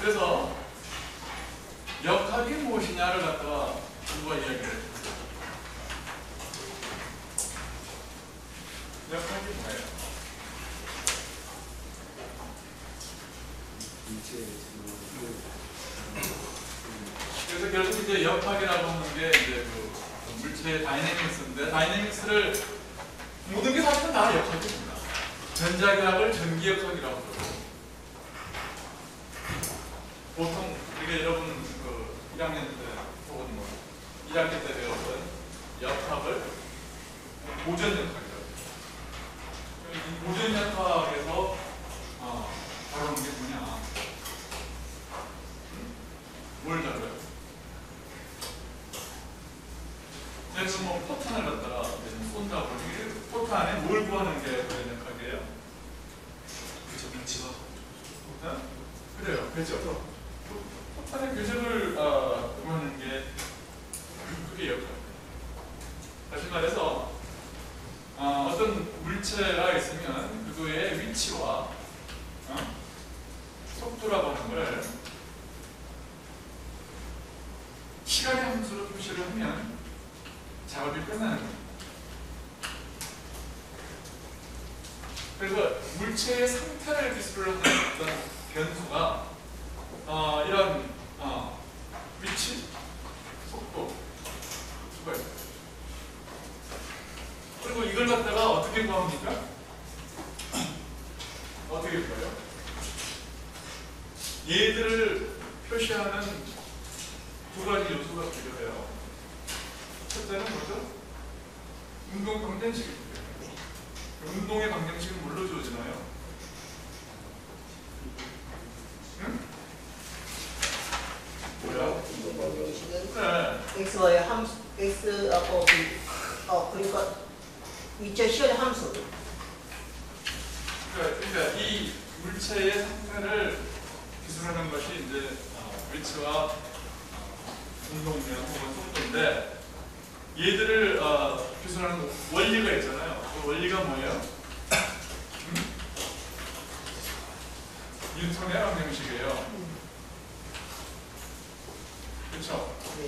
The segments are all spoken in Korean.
그래서 역학이 무엇이냐를 갖다가 누가 이야기를 했어요. 역학이 뭐예요? 그래서 결국 이제 역학이라고 하는 게 이제 그 물체의 다이내믹스인데, 다이내믹스를 모든 게 사실은 다 역학입니다. 전자기학을 전기역학이라고 그러고, 보통 이게 여러분 그 1학년 때 혹은 뭐 1학기 때 배웠던 역학을 고전역학이라고 해요. 이 고전역학에서 다루는 게 뭐냐? 뭘 다뤄요? 그래서 뭐 포탄을 갖다가 쏜다고, 포탄 안에 뭘 구하는 게 고전역학이에요? 그죠, 민치가. 그래요, 그죠. 포탄의 궤적을 구하는 게 그게 역학이에요. 다시 말해서 어떤 물체가 있으면 그거의 위치와 속도라고 하는 걸 시간의 함수로 표시를 하면 작업이 끝나는 겁니다. 그래서 물체의 상태를 기술을 하는 어떤 변수가 이런 위치, 속도, 수가 있어요. 그리고 이걸 갖다가 어떻게 구합니까? 어떻게 구해요? 얘들을 표시하는 두 가지 요소가 필요해요. 첫째는 뭐죠? 운동 방정식이 필요해요. 운동의 방정식은 뭘로 주어지나요? 응? 뭐야? 운동 방정식은 네. x와의 함수, x하고 그러니까 위치와 시간의 함수. 그러니까 이 물체의 상태를 기술하는 것이 이제 위치와 운동량 혹은 속도인데, 얘들을 기술하는 원리가 있잖아요. 그 원리가 뭐예요? 뉴턴의 방정식이에요. 그렇죠? 네.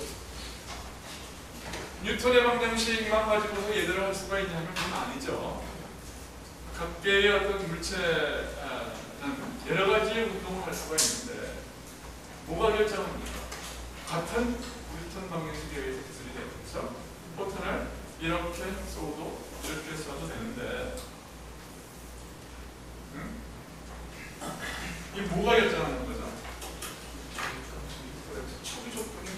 뉴턴의 방정식만 가지고서 얘들을 할 수가 있냐면 그건 아니죠. 각계의 어떤 물체는 여러 가지의 운동을 할 수가 있는데 뭐가 결정합니까? 같은 뉴턴 방정식에 의해서 기술이 되겠죠. 포탄을 이렇게 쏘도 이렇게 쏘도 되는데, 이 뭐가 결정하는 거죠? 초기 조건이.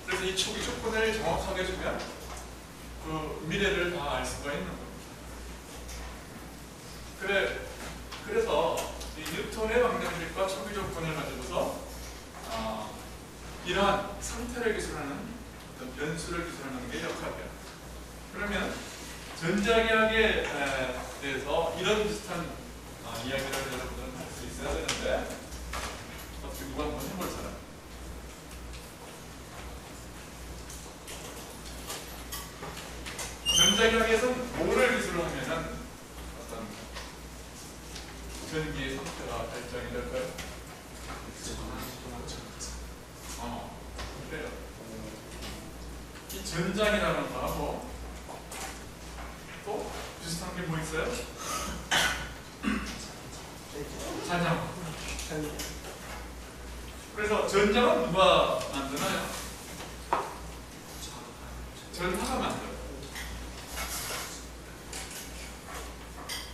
그래서 이 초기 조건을 정확하게 주면 그 미래를 다 알 수가 있는 겁니다. 그래서 이 뉴턴의 방정식과 초기 조건을 가지고서 이러한 상태를 기술하는 어떤 변수를 기술하는 게 역학이야. 그러면 전자기학에 대해서 이런 비슷한 이야기를 여러분들은 할 수 있어야 되는데, 어떻게 누가 한번 해볼 사람? 전자기학에서는 뭐를 기술을 하면은 어떤 전기의 상태가 결정이 될까요? 그래요. 이 전장이라는 거하고 또 비슷한 게 뭐 있어요? 잔장. 그래서 전장은 누가 만드나요? 전하가 만들어요.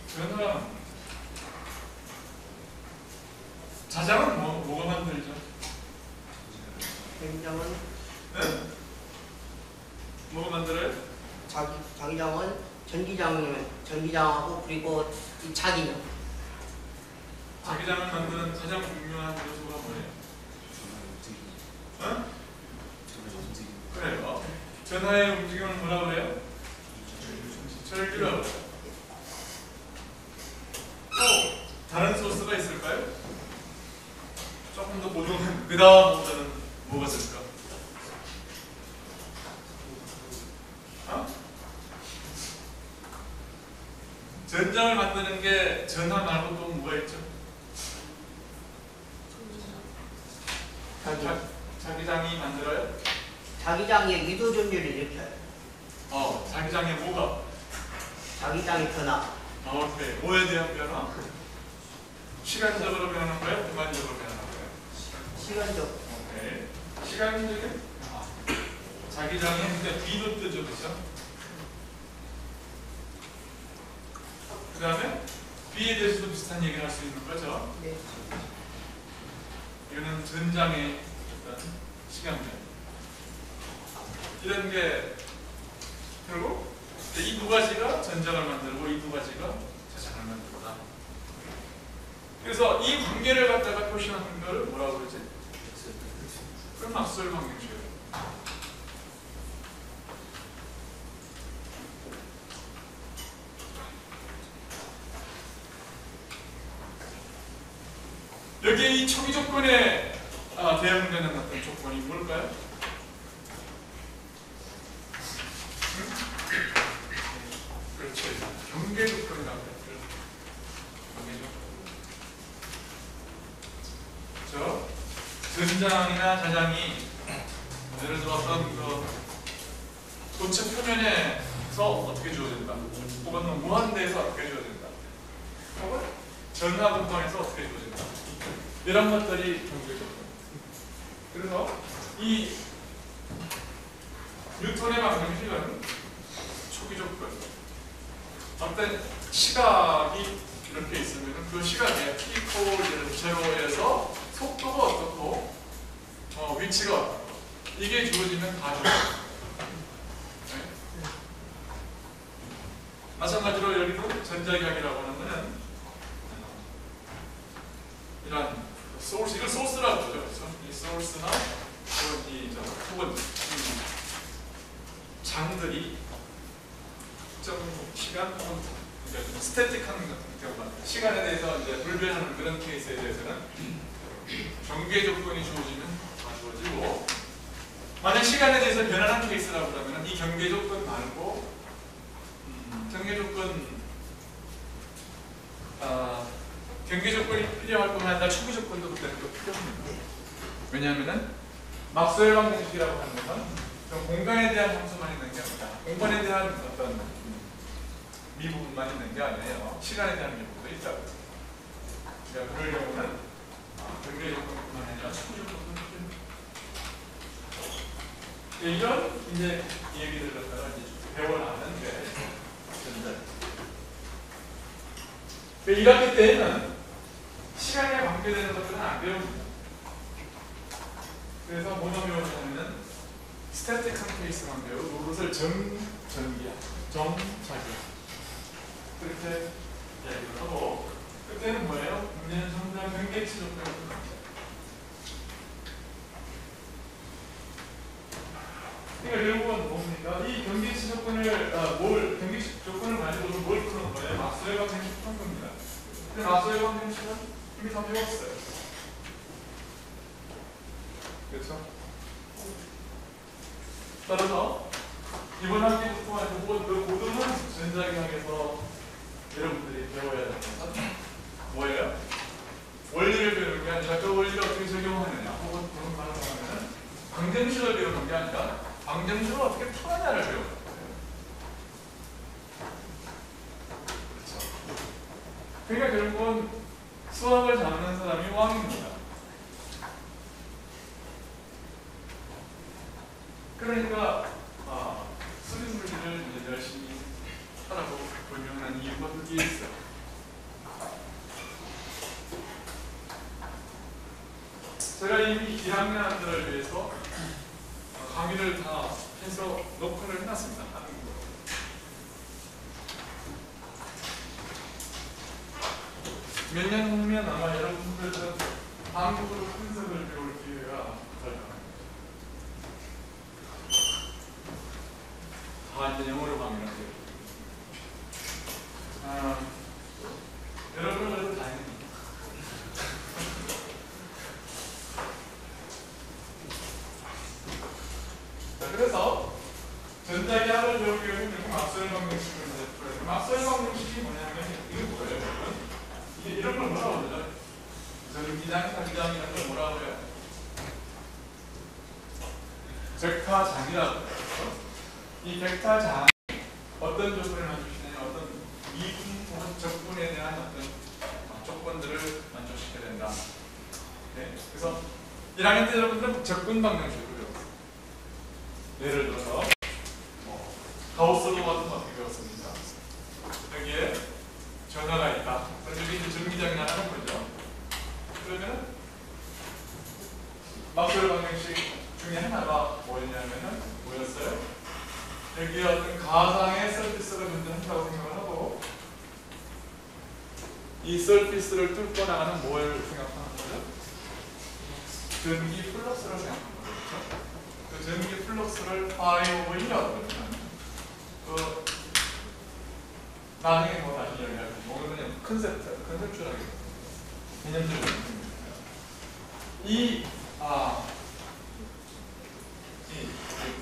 전하가 만들어요. 자장은 뭐가 만들죠? 굉장은 네? 뭐가 만들어요? 자기장은 전기장하고 그리고 이 자기는 자기장을 만드는 가장 중요한 요소가 뭐예요? 어? 그래요. 전하의 움직임을 뭐라고 그래요? 절규라고 그래요. 또 다른 소스가 있을까요? 조금 더 보존한 그 다음 오더는 뭐가 될까? 전장을 만드는 게 전화 말고 또 뭐가 있죠? 자기장이 만들어요? 자기장의 유도전류를 일으켜요. 자기장의 뭐가? 자기장의 변화. 오케이. 뭐에 대한 변화? 시간적으로 변하는 거예요? 공간적으로 변하는 거예요? 시간적. 오케이. 시간적인 자기장이 근데 B도 뜨죠, 그렇죠? 그 다음에 B에 대해서도 비슷한 얘기를 할 수 있는 거죠. 네. 이거는 전장의 어떤 시간별. 이런 게 결국 이 두 가지가 전장을 만들고 이 두 가지가 자장을 만들다. 그래서 이 관계를 갖다가 표시하는 거를 뭐라고 그러지? 그럼 막스웰 방정식이에요. 여기에 이 초기 조건에 대응되는 어떤 조건이 뭘까요? 그렇죠. 경계 조건이라고 했죠. 경계 조건. 그렇죠? 전장이나 자장이 예를 들어 어떤 그 도체 표면에서 어떻게 주어진다. 혹은 무한대에서 어떻게 주어진다. 혹은 전하 공간에서 어떻게 주어진다. 이런 것들이 경계 조건. 그래서 이 뉴턴의 방정식은 초기 조건. 어떤 시각이 이렇게 있으면 그 시각에 t = 0에서 속도가 어떻고 위치가 어떻고 이게 주어지는 가정. 네? 마찬가지로 여기도 전자기학이라고 하는 것은 이런 소스, 이걸 소스라고 그러죠. 그렇죠? 이 소스나 혹은 장들이 특정 시간 혹은 스태틱한 경우가 시간에 대해서 이제 불변하는 그런 케이스에 대해서는 경계 조건이 주어지면 다 주어지고, 만약 시간에 대해서 변하는 케이스라고 그러면 이 경계 조건 말고 경계 조건 경계 조건이 필요할 뿐만 아니라 초기 조건도 그때는 또 필요합니다. 왜냐하면은 막스웰 방정식이라고 하는 것은 공간에 대한 함수만 있는 게 아니라 공간에 대한 어떤 미부분만 있는 게 아니에요. 시간에 대한 미부분도 있다고. 그러니까 그럴 경우는 경계 조건뿐만 아니라 초기 조건도 필요합니다. 이런 이제 얘기들을 갖다가 이제 배워나가는 게 전자. 1학기 때에는 시간에 관계되는 것들은 안 배웁니다. 그래서 뭐만 배우냐면은 스태틱한 케이스만 배우고 그것을 정전기야, 정자기야 그렇게 이야기를 하고, 그때는 뭐예요? 문제는 전자 경계치 조건을 합니다. 그러니까 결국은 뭡니까? 이 경계치 조건을 경계치 조건을 가지고 뭘 푸는 거예요? 막스웰 방정식 푸는 겁니다. 근데 막스웰 방정식은 이미 다 배웠어요. 그렇죠? 따라서 이번 학기부터 혹은 그 고등은 전자기학에서 여러분들이 배워야 되는 것은 뭐예요? 원리를 배우는 게 아니라 그 원리를 어떻게 적용하느냐, 혹은 그런 말을 하면 방정식을 배우는 게 아니라 방정식을 어떻게 풀느냐를 배우는 거예요. 그렇죠? 그러니까 결국은 수학을 잘하는 사람이 왕입니다. 그러니까 수능 물리를 이제 열심히 하라고 설명하는 이유가 그게 있어요. 제가 이미 2학년들을 위해서 강의를 다 해서 녹화를 해놨습니다. 몇 년 후면 아마 여러분들은 한국어로 분석을 배울 기회가 될 겁니다. 이제 영어로 강의를 하세요. 여러분은 그래도 다행입니다. 자, 그래서 전자기학을 배우기 위해서 이렇게 막스웰 방정식을 이제 풀어요. 막스웰 방정식이 뭐냐면 이거 그냥 자기장이라는 걸 뭐라고 해요? 벡터장이라고 해요. 이 벡터장이 어떤 조건을 만족시키냐, 어떤 미분 혹은 적분에 대한 어떤 조건들을 만족시켜야 된다. 네? 그래서 1학년 때 여러분들은 적분 방정식으로 배웠어요. 예를 들어서 가우스 로 같은 거 어떻게 배웠습니까? 여기에 전화가 있다. 여기 이제 전기장이 하나는 거죠. 그러면 막스웰 방정식 중에 하나가 뭐였어요? 여기에 어떤 가상의 서피스가 존재한다고 생각을 하고 이 서피스를 뚫고 나가는 뭘 생각하는 거죠? 전기 플럭스를 생각하는 거죠. 그 전기 플럭스를 파이 오버 1이라고 그러면 그 나중에 뭐 다시 이야기할게요. 그냥 컨셉추얼하게 개념적으로 이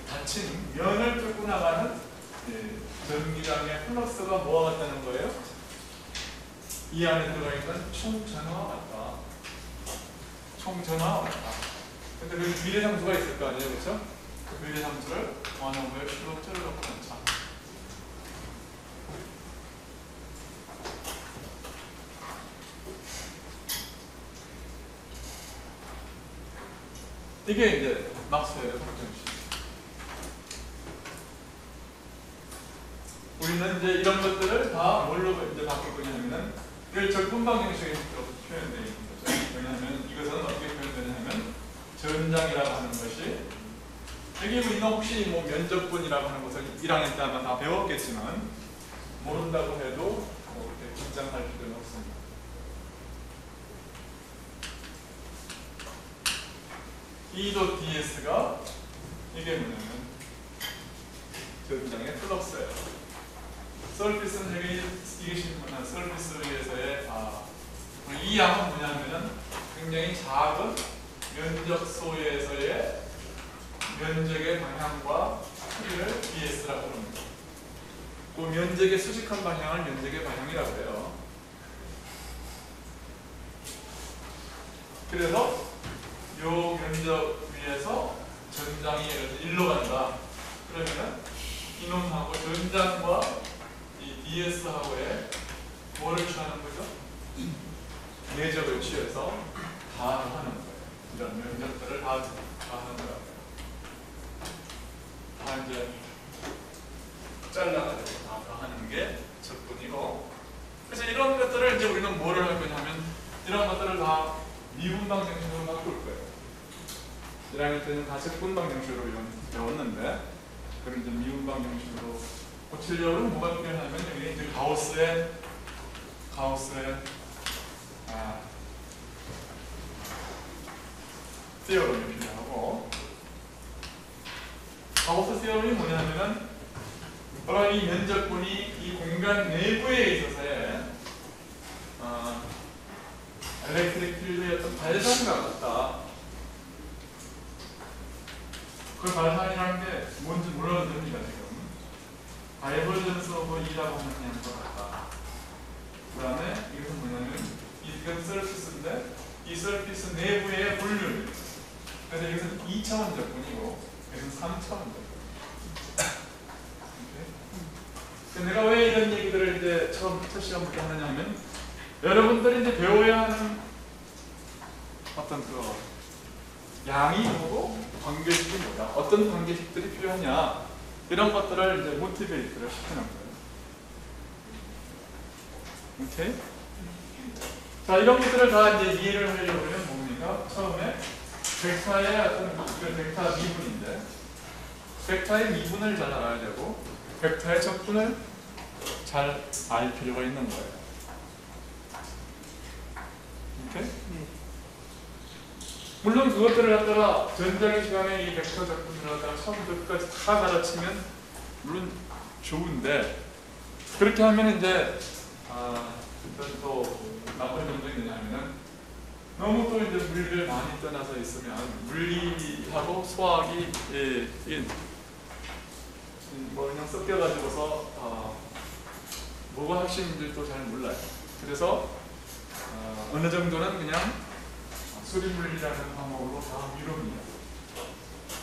닫힌 면을 뚫고 나가는 전기장의 플럭스가 뭐와 같다는 거예요? 이 안에 들어가 있는 총전화와 같다. 총전화와 같다. 근데 그 비례상수가 있을 거 아니에요, 그렇죠? 그 비례상수를 원어부의 실로처를 넣고 넣자. 이게 이제 막스웰의 방정식. 우리는 이제 이런 것들을 다 뭘로 이제 바꿀 거냐면은 이걸 적분 방정식으로 표현되어 있는 거죠. 왜냐하면 이것은 어떻게 표현되냐면 전장이라고 하는 것이 여기 우리는 혹시 뭐 면적분이라고 하는 것을 1학년 때 아마 다 배웠겠지만 모른다고 해도 뭐 이렇게 긴장할 필요는 없습니다. E.ds가 이게 뭐냐면 전장의 플럭스예요. 서피스는 여기 이게 실문한 서피스 위에서의 이 양은 뭐냐면은 굉장히 작은 면적 소에서의 면적의 방향과 크기를 ds라고 합니다. 그 면적의 수직한 방향을 면적의 방향이라고 해요. 그래서 이 면적 위에서 전장이 일로 간다. 그러면은 이놈하고 전장과 이 ds하고의 뭐를 취하는 거죠? 내적을 취해서 다 하는 거예요. 이런 면적들을 다 하는 거예요. 다 이제 잘라가지고 다 하는 게 적분이고. 그래서 이런 것들을 이제 우리는 뭐를 할 거냐면 이런 것들을 다 미분 방정식으로 바꿀 거예요. 1학년 때는 다 적분 방정식으로 배웠는데 그럼 이제 미분 방정식으로 고치려고 뭐가 필요하냐면 여기 이제 가우스의 세어럼이 필요하고, 가우스 세어럼이 뭐냐면은 바로 이 면적분이 이 공간 내부에 있어서의 엘렉트릭 필드의 어떤 발산과 같다. 그 발산이라는 게 뭔지 몰라도 됩니다, 지금. 다이버전스 오브 E라고 하는 그냥 것 같다. 그 다음에 이것은 뭐냐면 이건 서피스인데 이 서피스 내부의 볼륨. 그래서 이것은 2차원 적분이고 이것은 3차원 적분. 내가 왜 이런 얘기들을 이제 첫 시간부터 하느냐 하면 여러분들이 이제 배워야 하는 어떤 그 양이 뭐고 관계식이 뭐야, 어떤 관계식들이 필요하냐, 이런 것들을 이제 모티베이트를 시키는 거예요. 오케이? 자, 이런 것들을 다 이제 이해를 하려고 하면 뭡니까? 처음에 벡터의 어떤 벡터 미분인데 벡터의 미분을 잘 알아야 되고 벡터의 적분을 잘 알 필요가 있는 거예요. 오케이? 물론 그것들을 갖다가 전자기 시간에 이 벡터 적분을 갖다가 처음부터 끝까지 다 가르치면 물론 좋은데, 그렇게 하면 이제 일단 또 나쁜 점도 있느냐면은 너무 또 이제 물리를 많이 떠나서 있으면 물리하고 수학이 뭐 그냥 섞여가지고서 뭐가 핵심인지 또 잘 몰라요. 그래서 어느 정도는 그냥 목소리 물리라는 방법으로 다 미룹니다.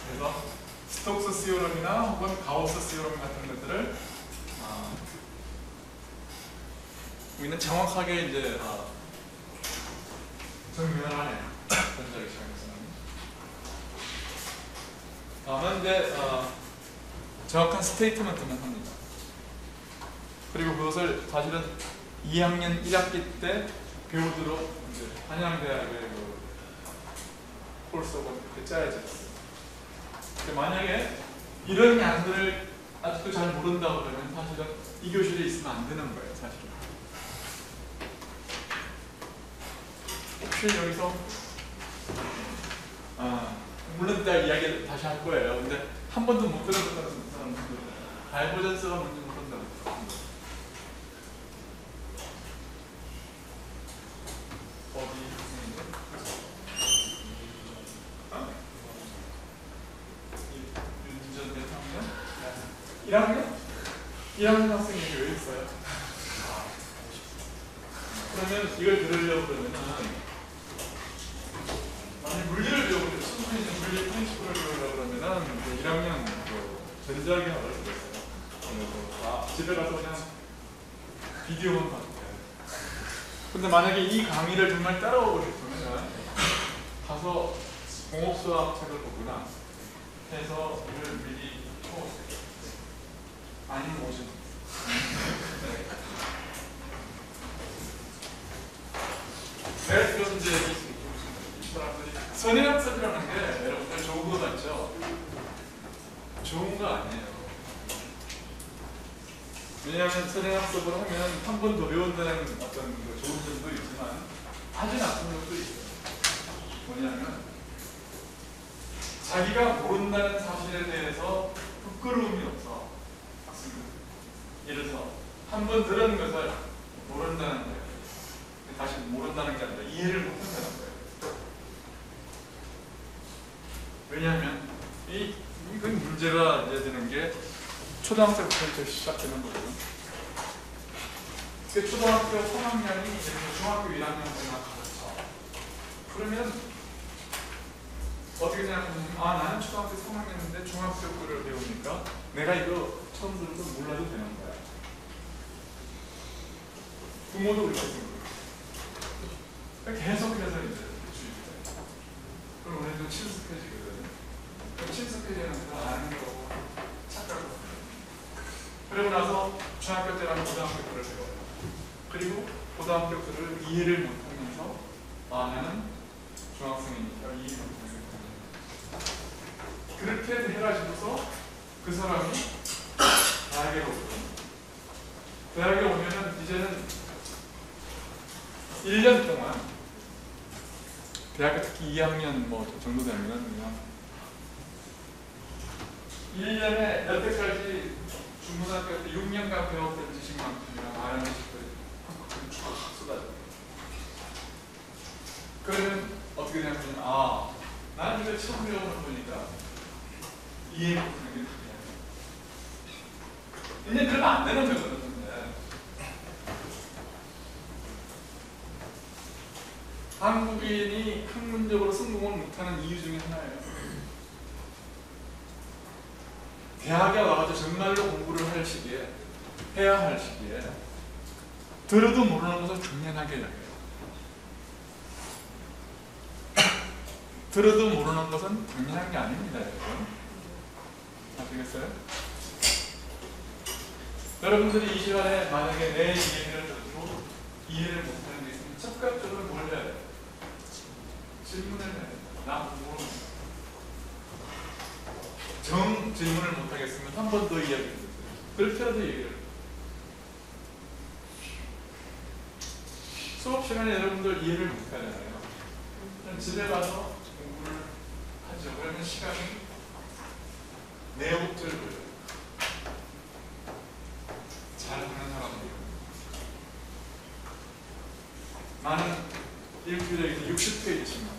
그래서 스톡스 시오럼이나 혹은 가우스 시오럼 같은 것들을 우리는 정확하게 이제 증명을 하네요. 전자기 시간에서는. 다음은 이제 정확한 스테이트먼트만 합니다. 그리고 그것을 사실은 2학년 1학기 때 배우도록 이제 한양대학의 그 콜스가 그렇게 짜여져 있어요. 만약에 이런 양들을 아직도 잘 모른다고 그러면 사실은 이 교실에 있으면 안 되는 거예요, 사실은. 혹시 여기서 물론 이따 이야기 다시 할 거예요. 근데 한 번도 못 들어봤다는 사람들 다이버전스가 뭔지 모른다고. 어디? 윤전 몇 학년? 1학년? 1학년 학생이 왜 있어요? 그러면 이걸 들으려고 그러면은 만약 물리를 배우고 순수히 물리 프린시플을 배우려고 그러면은 1학년 전자기학을 들었어요. 그래서 집에 가서 그냥 비디오만 봐도 돼요. 근데 만약에 이 강의를 정말 따라오고 싶으면 가서 공업수학 책을 보거나 해서 이걸 미리 쳐보세요. 아니면 오시면 그래서 이제 이 사람들이 선행학습이라는 게 여러분들 좋은 거 같죠? 좋은 거 아니에요. 왜냐하면 선행학습을 하면 한 번 더 배운다는 어떤 그 좋은 점도 있지만 아주 나쁜 점도 있어요. 뭐냐면 자기가 모른다는 사실에 대해서 부끄러움이 없어. 예를 들어서 한 번 들은 것을 모른다는 거예요. 다시 모른다는 게 아니라 이해를 못한다는 거예요. 왜냐하면 이건 문제가 이제 되는 게 초등학생부터 시작되는 거거든요. 그 초등학교 3학년이 중학교 1학년까지 가르쳐. 그러면 어떻게 생각하냐면 나는 초등학교 3학년인데 중학교 거를 배우니까 내가 이거 처음 들어도 몰라도 되는 거야. 부모도 그렇게 생각해요. 계속해서 이제 주입돼요. 그럼 우리는 친숙해지거든요. 친숙해지는 거 아는 거고 착각하고. 그러고 나서 중학교 때랑 고등학교 때를 배워요. 그리고 고등학교 때를 이해를 못하면서 나는 중학생이니까 이해를 못하겠다. 그렇게 해가지고서 그 사람이 대학에 오거든요. 대학에 오면은 이제는 1년 동안 대학교 특히 2학년 정도 되면은 그냥 1년에 여태까지 중고등학교 때 6년간 배웠던 지식만큼이나 많은 지식들이 쭉 쏟아져요. 그러면 어떻게 생각하냐면 나는 이걸 처음 배워보는 거니까 이해 못하는 게 답이야. 이제 그러면 안 되는 거거든요. 한국인이 학문적으로 성공을 못하는 이유 중에 하나예요. 대학에 와가지고 정말로 공부를 할 시기에, 해야 할 시기에 들어도 모르는 것을 당연하게 여겨요. 들어도 모르는 것은 당연한 게 아닙니다, 여러분. 아시겠어요? 여러분들이 이 시간에 만약에 내 얘기를 듣고 이해를 못하는 게 있으면 즉각적으로 뭘 해야 돼요? 질문을 해야 돼요. 나 모르는 정 질문을 못하겠으면 한 번 더 이야기를 해주세요. 그렇게라도 얘기를 해요. 수업 시간에 여러분들 이해를 못하잖아요. 그럼 집에 가서 공부를 하죠. 그러면 시간이 내역들 걸려요. 잘하는 사람들이. 나는 일주일에 60페이지씩 나와요.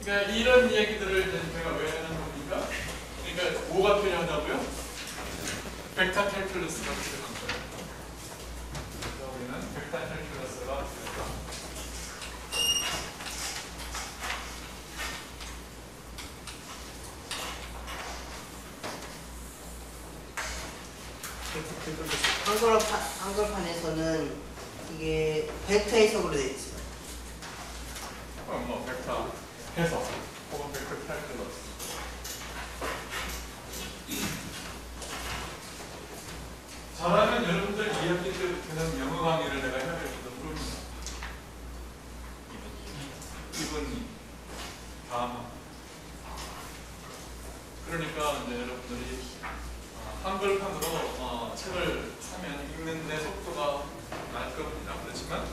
그러니까 이런 얘기들을 제가 왜 하는 겁니까? 그러니까 뭐가 필요하다고요? 벡터 캘큘러스가 필요한 거예요. 그래서 우리는 벡터 캘큘러스가 필요하다. 한글판에서는 이게 벡터 해석으로 되어 있어요. 뭐 벡터 해석 혹은 벡터 캘큘러스. 잘하면 여러분들 2학기 때부터는 영어 강의를 내가 해야 될지도 모릅니다. 이번 다음. 그러니까 이제 여러분들이 한글판으로 책을 사면 읽는데 속도가 날 겁니다. 그렇지만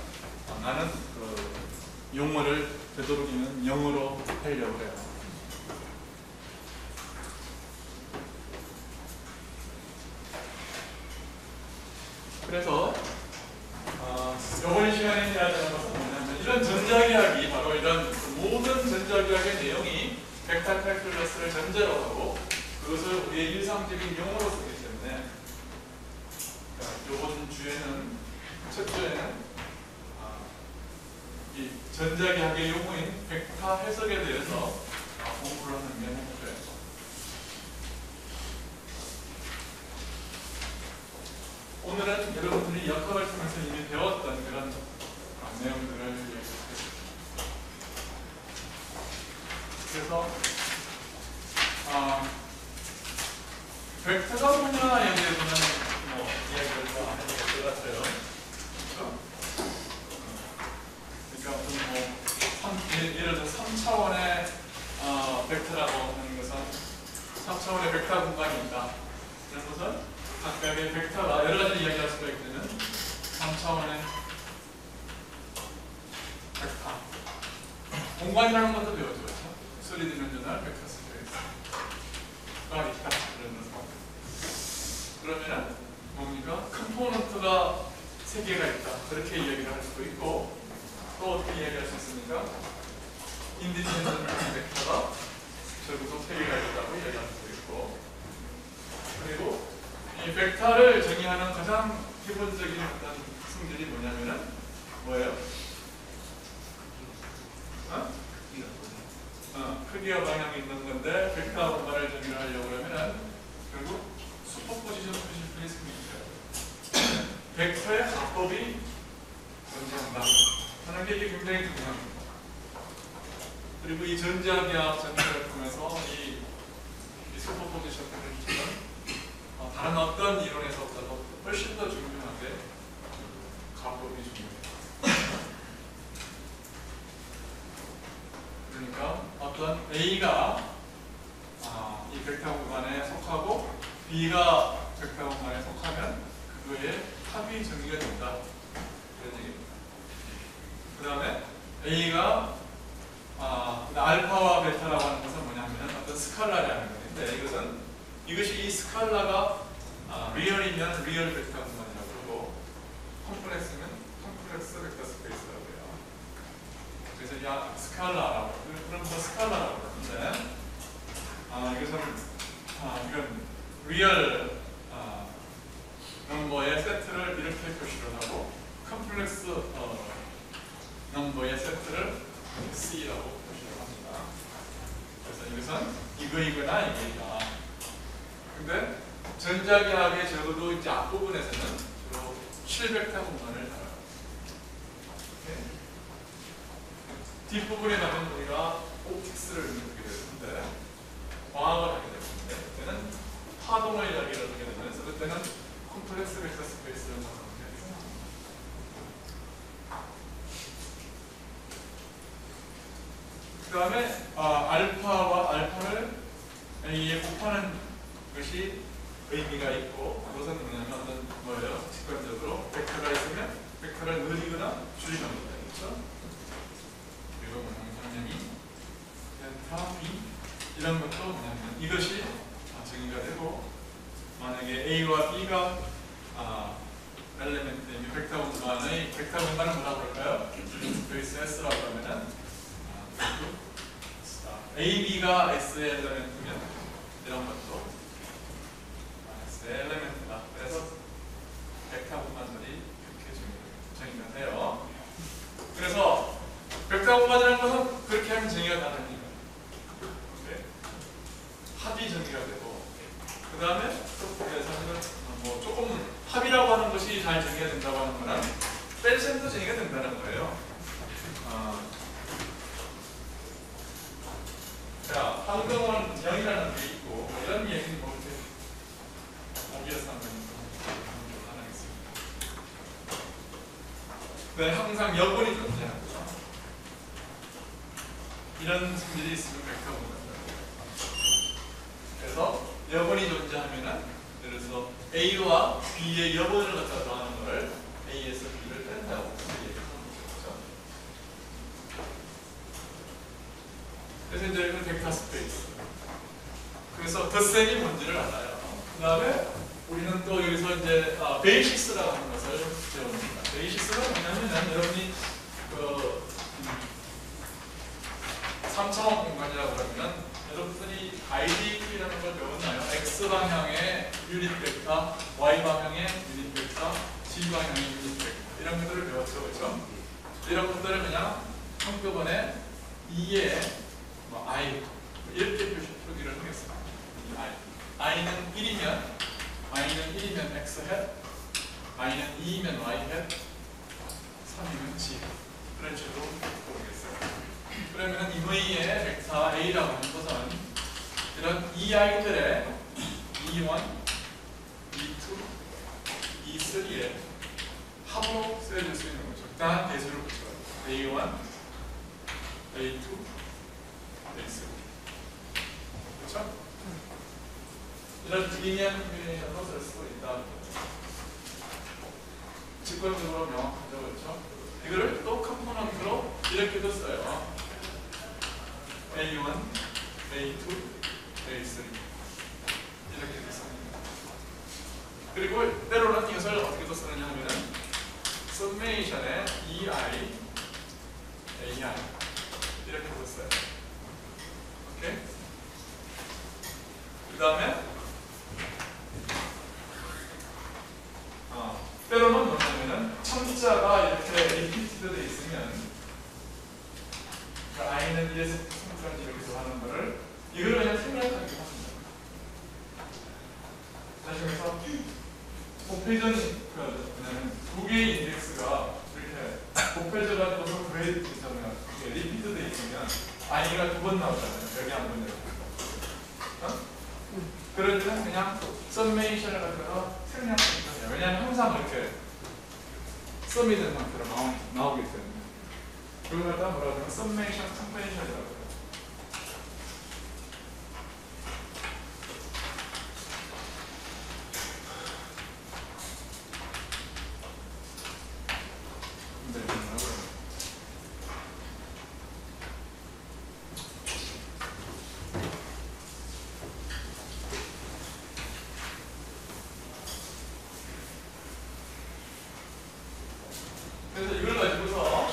나는 그 용어를 되도록이면 영어로 하려고 해요. 그래서 이번 시간에 해야 되는 것은 뭐냐면 이런 전자계약이 바로 이런 모든 전자계약의 내용이 벡터 캘큘러스를 전제로 하고 그것을 우리의 일상적인 용어로 쓰기 때문에 이번 주에는 첫 주에는 이 전자계약의 용어인 벡터 해석에 대해서 공부를 하는 게 목표예요. 오늘은 여러분들이 역학을 통해서 이미 배웠던 그런 내용들을 얘기하겠습니다. 그래서 벡터가 뭐냐에 대해서는 뭐 이야기를 더 안 해도 될 것 같아요. 그렇죠? 그러니까 어떤 예를 들어 3차원의 벡터라고 하는 것은 3차원의 벡터 공간이 있다. 이런 것은 각각의 벡터가 여러 가지 이야기할 수가 있는 3차원의 벡터. 공간이라는 것도 배웠죠. 그렇죠? 3디멘셔널 벡터 스페이스가 있다. 그러면 뭡니까? 컴포넌트가 3개가 있다. 그렇게 이야기를 할 수도 있고 또 어떻게 이야기할 수 있습니까? 인디펜던트 벡터가 적어도 3개가 있다고 이야기할 수도 있고 그리고 이 벡터를 정의하는 가장 기본적인 어떤 성질이 뭐냐면은 뭐예요? 크기와 방향이 있는 건데 벡터 공간을 정의를 하려고 하면은 결국 슈퍼포지션 플레이스먼트예요. 벡터의 합법이 존재한다 하는 게 이게 굉장히 중요합니다. 그리고 이 전자계약 전체를 통해서 이 슈퍼포지션 플레이스먼트는 다른 어떤 이론에서보다도 훨씬 더 중요하게 합법이 중요해요. 그러니까 어떤 A가 이 벡터 공간에 속하고 B가 벡터 공간에 속하면 그거의 합이 정의가 된다. 그런 얘기입니다. 그 다음에 A가 알파와 베타라고 하는 것은 뭐냐면 어떤 스칼라라는 건데 이것이 이 스칼라가 리얼이면 리얼 벡터 공간이라고 그러고 컴플렉스면 컴플렉스 벡터 스페이스라고 해요. 그래서 이 스칼라라고 그런 거 스칼라라고 그러는데 이것은 이건 리얼 넘버의 세트를 이렇게 표시를 하고 컴플렉스 넘버의 세트를 C라고 표시를 합니다. 그래서 이것은 이거이거나 이거이다. 근데 전자계약의 적어도 이제 앞부분에서는 주로 7벡터 공간을 다뤄요. 뒷부분에 가면 우리가 옵틱스를 느끼게 되는데 광학을 하게 되는데 그때는 파동을 이야기를 하게 되면서 그때는 컴플렉스 벡터 스페이스를 말하게 됩니다. 그 다음에 알파와 알파를 A에 곱하는 것이 의미가 있고 그것은 뭐냐면 어떤 뭐예요? 직관적으로 벡터가 있으면 벡터를 늘리거나 줄이는 거다. 그렇죠? 그리고 뭐냐면 당연히 델타 B 이런 것도 뭐냐면 이것이 정의가 되고 만약에 A와 B가 엘레멘트 벡터 공간의 벡터 공간은 뭐라고 할까요? 스페이스 S라고 하면은 A, B가 S의 엘레멘트면 이런 것도 S의 엘레멘트다. 정리가 되고, 그 다음에 사실은 뭐 조금 합이라고 하는 것이 잘 정리가 된다고 하는 거는 뺄셈도 정리가 된다는 거예요. 자, 황금은 0이라는 게 있고, 이런 얘기는 뭐 이렇게 오비어스한 거니까 하나겠습니다. 네, 항상 여분이 존재하죠. 이런 성질이 있으면 벡터가 된다. 그래서 여분이 존재하면은, 예를 들어서 A와 B의 여분을 갖다 더하는 걸 A에서 B를 뺀다고 얘기하는 거죠. 그래서 이제 이건 벡터 스페이스. 그래서 덧셈이 뭔지를 알아요. 그 다음에 우리는 또 여기서 이제 베이시스라고 하는 것을 배웁니다. 베이시스가 뭐냐면 여러분이 그 3차원 공간이라고 그러면 여러분들이 IDT라는 걸 배웠나요? X 방향의 유닛 벡터, Y 방향의 유닛 벡터, Z 방향의 유닛 벡터 이런 것들을 배웠죠, 그렇죠? 이런 것들을 그냥 한꺼번에 2에 뭐 I 이렇게 표기를 하겠습니다. I는 1이면 X 햇, I는 2이면 Y 햇, 3이면 G 그런 식으로 보겠어요. 그러면 임의의 벡터 A라고 하는 것은 이런 EI들의 E1, E2, E3의 합으로 쓰여질 수 있는 거죠. 적당한 대수를 붙여요. A1, A2, A3. 그렇죠? 이런 리니어 콤비네이션으로 쓸 수도 있다. 직관적으로 명확하죠. 그렇죠? 이거를 또 컴포넌트로 이렇게도 써요. A1, A2, A3 이렇게도 씁니다. 그리고 때로는 이것을 어떻게도 쓰느냐 하면은 서메이션의 EI, AI 이렇게도 써요. 오케이? 그 다음에 때로는 뭐냐면은 첨자가 이렇게 리피티드 돼 있으면 I는 2에서 성까지 이렇게 하는 거를 이걸 그냥 생략하기도 합니다. 다시 그래서 곱해전 두 개의 인덱스가 이렇게 곱해져가지고 그레이드 있잖아요. 리피트 돼 있으면 I가 두 번 나오잖아요. 여기 한 번 나오고. 그럴 때는 그냥 썸메이션을 갖다가 생략하기도 해요. 왜냐하면 항상 이렇게 썸이 된 상태로 나오기 때문에. 그걸 갖다가 뭐라고 하면 썸메이션 컴페니션이라고 해요. 네, 뭐라고요? 그래서 이걸 가지고서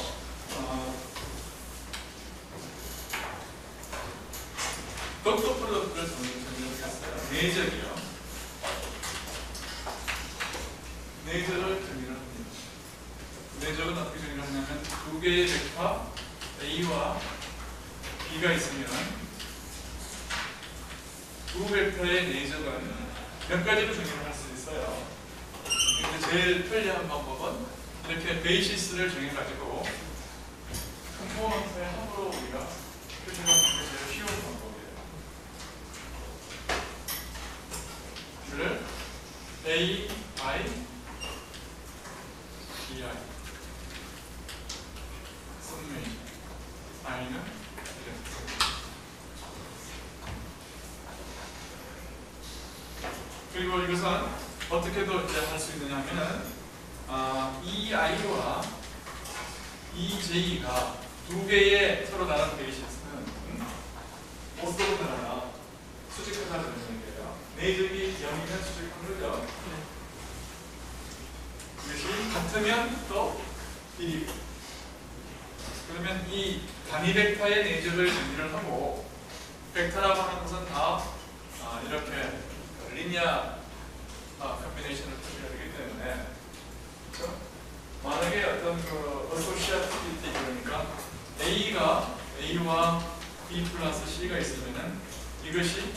덕터 프로덕트를 정리했어요. 내적이요. 내적을 정리를 합니다. 내적은 어떻게 정리를 하냐면 두 개의 벡터 A와 B가 있으면 두 벡터의 내적은 몇 가지로 정리를 할 수 있어요. 근데 제일 편리한 방법은 이렇게 베이시스를 정해가지고 컴포넌트의 합으로 우리가 표시하는 게 제일 쉬운 방법이에요. 이를 A, I, B, I 썸메이션 I는 이렇게 그리고 이것은 어떻게도 이제 할 수 있느냐 하면은 EI와 EJ가 두 개의 서로 다른 베이시스는 오토고널하나 수직하다는 얘기예요. 내적이 0이면 수직한 거죠. 이것이 같으면 또 1이고. 그러면 이 단위 벡터의 내적을 정리를 하고 벡터라고 하는 것은 다 이렇게 리니어 컴비네이션을 표시해야 되기 때문에 그렇죠? 만약에 어떤 그 어소시아티비티 그러니까 A가 A와 B 플러스 C가 있으면은 이것이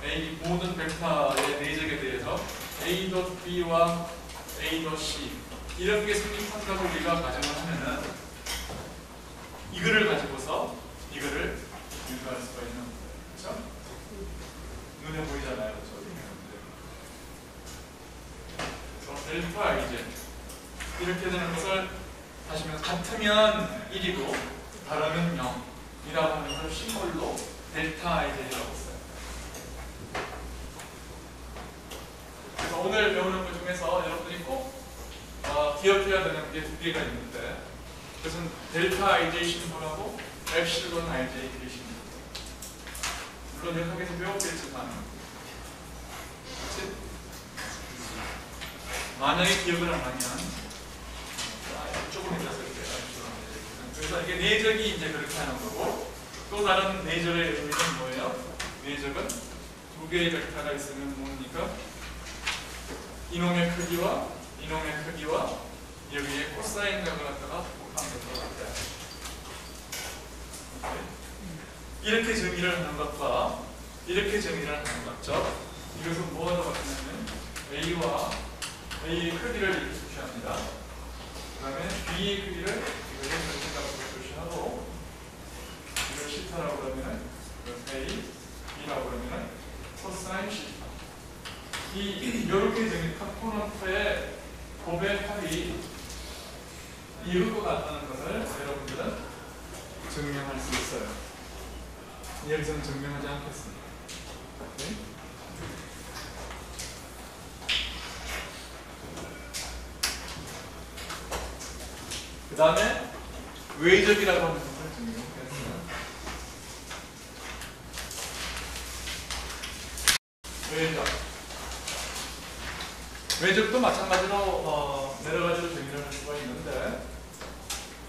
A 모든 벡터의 내적에 대해서 A.B와 A.C 이렇게 성립한다고 우리가 가정을 하면은 이거를 가지고서 이거를 유도할 수가 있는 거예요. 그렇죠? 눈에 보이잖아요. 그렇죠? 그래서 델타 이제 이렇게 되는 것을 하시면 같으면 1이고 다르면 0이라고 하는 걸 심볼로 델타 i제라고 써요. 그래서 오늘 배우는 것 중에서 여러분들이 꼭 기억해야 되는 게 두 개가 있는데 그것은 델타 ij 심볼하고 엡실론 ij k 심볼. 물론 여기서 배웠겠지만 그렇지? 만약에 기억을 안 하면 조금 있어서 이렇게 그래서 이게 내적이 이제 그렇게 하는 거고 또 다른 내적의 의미는 뭐예요? 내적은 두 개의 벡터가 있으면 뭡니까? 이놈의 크기와 이놈의 크기와 여기에 코사인 값을 갖다가 곱하면 들어갈 때 이렇게 정의를 하는 것과 이렇게 정의를 하는 것 같죠? 이것은 뭐가 들어갔냐면 A와 A의 크기를 이렇게 표시합니다. 그 다음에 B의 크기를 이걸 전체값으로 표시하고 이걸 시타라고 그러면 A, B라고 그러면 코사인 시타. 이렇게 정의 컴포넌트의 곱의 합이 이것과 같다는 것을 여러분들은 증명할 수 있어요. 여기서는 증명하지 않겠습니다. 네? 그 다음에 외적이라고 하는 것을 증명했어요. 외적도 마찬가지로 여러 가지로 정의를 할 수가 있는데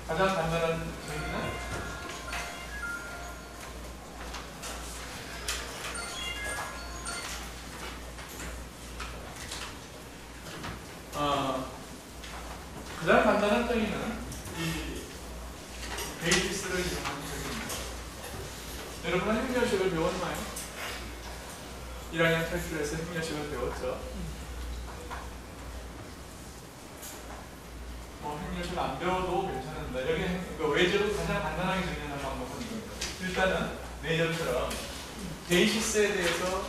가장 간단한 정의는 가장 간단한 정의는 이 베이시스를 이용하는 정의입니다. 여러분은 행렬식을 배웠나요? 1학년 텍스트에서 행렬식을 배웠죠. 행렬식 안 배워도 괜찮은데 여기 외제로 가장 간단하게 정의하는 방법은 이겁니다. 일단은 내절처럼 베이시스에 대해서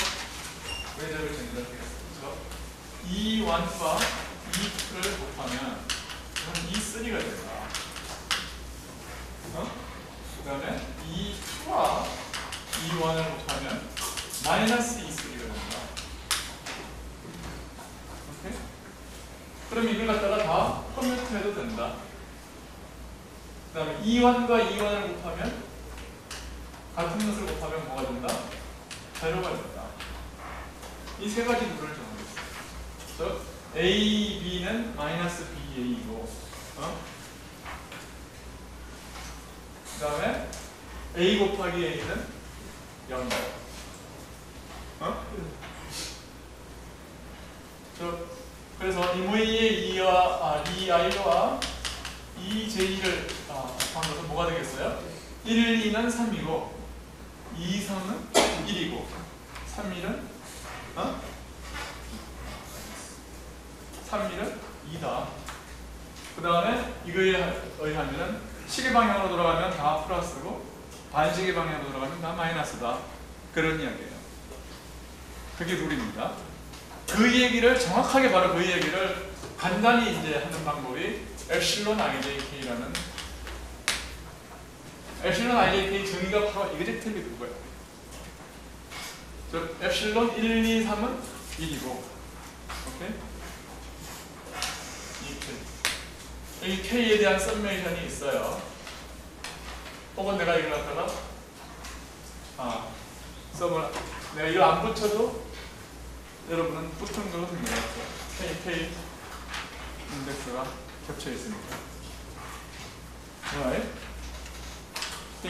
외제를 정의를 하겠습니다. E1과 E2를 곱하면 그럼 E3가 된다. 그 다음에 E2와 E1을 곱하면 마이너스 E3가 된다. 오케이? 그럼 이걸 갖다가 다 컴퓨트해도 된다. 그 다음에 E1과 E1을 곱하면 같은 것을 곱하면 뭐가 된다? 제로가 된다. 이 세 가지 룰을 정하겠습니다. 그래서 A, B는 마이너스 BA이고 그 다음에 A 곱하기 A는 0이다. 그래서 이모이의 EI와 EJ를 한 것은 뭐가 되겠어요? 1, 2는 3이고 2, 3은 1이고 3, 1은 3, 1은 2다. 그 다음에 이거에 의하면 시계 방향으로 돌아가면 다 플러스고 반시계 방향으로 돌아가면 다 마이너스다. 그런 이야기예요. 그게 룰입니다. 그 얘기를 정확하게 바로 그 얘기를 간단히 이제 하는 방법이 엡실론 IJK라는 엡실론 IJK 정의가 바로 이그젝트리 그거예요. 엡실론 1, 2, 3은 1이고 오케이? 여기 K에 대한 썸메이션이 있어요. 혹은 내가 이걸 갖다가 내가 이걸 안 붙여도 여러분은 붙은 거거든요. K 인덱스가 겹쳐 있으니까.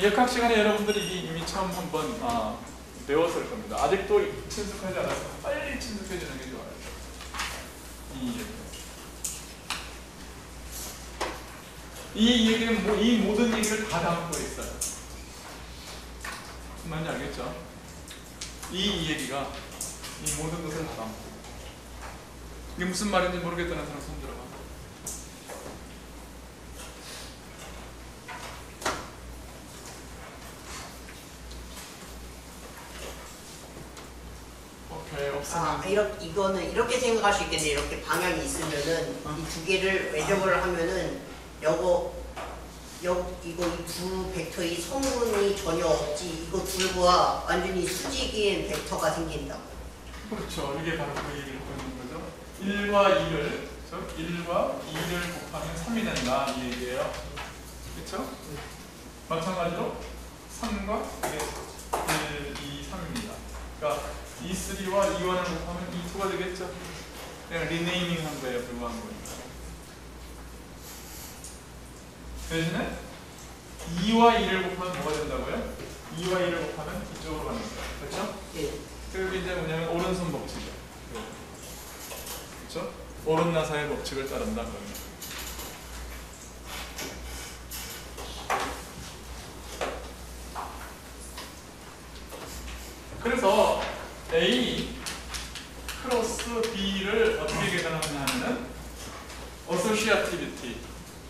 역학 시간에 여러분들이 이미 처음 한번 배웠을 겁니다. 아직도 친숙하지 않아서 빨리 친숙해지는 게 좋아요. 이 얘기는 이 모든 얘기를 다 담고 있어요. 뭔지 알겠죠? 이 얘기가 이 모든 것을 다 담고. 이게 무슨 말인지 모르겠다는 사람 손 들어봐. 오케이, 없으면 이거는 이렇게 생각할 수 있겠네. 이렇게 방향이 있으면은 이 두 개를 외접을 하면은 이거 이 두 벡터의 성분이 전혀 없지. 이거 둘과 완전히 수직인 벡터가 생긴다. 그렇죠. 이게 바로 그 얘기를 하고 있는 거죠. 1과 2를, 즉 1과 2를 곱하면 3이 된다 이 얘기예요. 그렇죠? 마찬가지로 3과 1, 2, 3입니다. 그러니까 E3와 E1을 곱하면 E2가 되겠죠. 그냥 리네이밍 한 거에 불과한 거니까. 대신에 2와 2를 곱하면 뭐가 된다고요? 2와 2를 곱하면 이쪽으로 가는 거예요. 그렇죠? 예. 그게 이제 뭐냐면 오른손 법칙이에요. 그렇죠? 오른나사의 법칙을 따른다. 그래서 A 크로스 B를 어떻게 계산하느냐 하면은 associativity,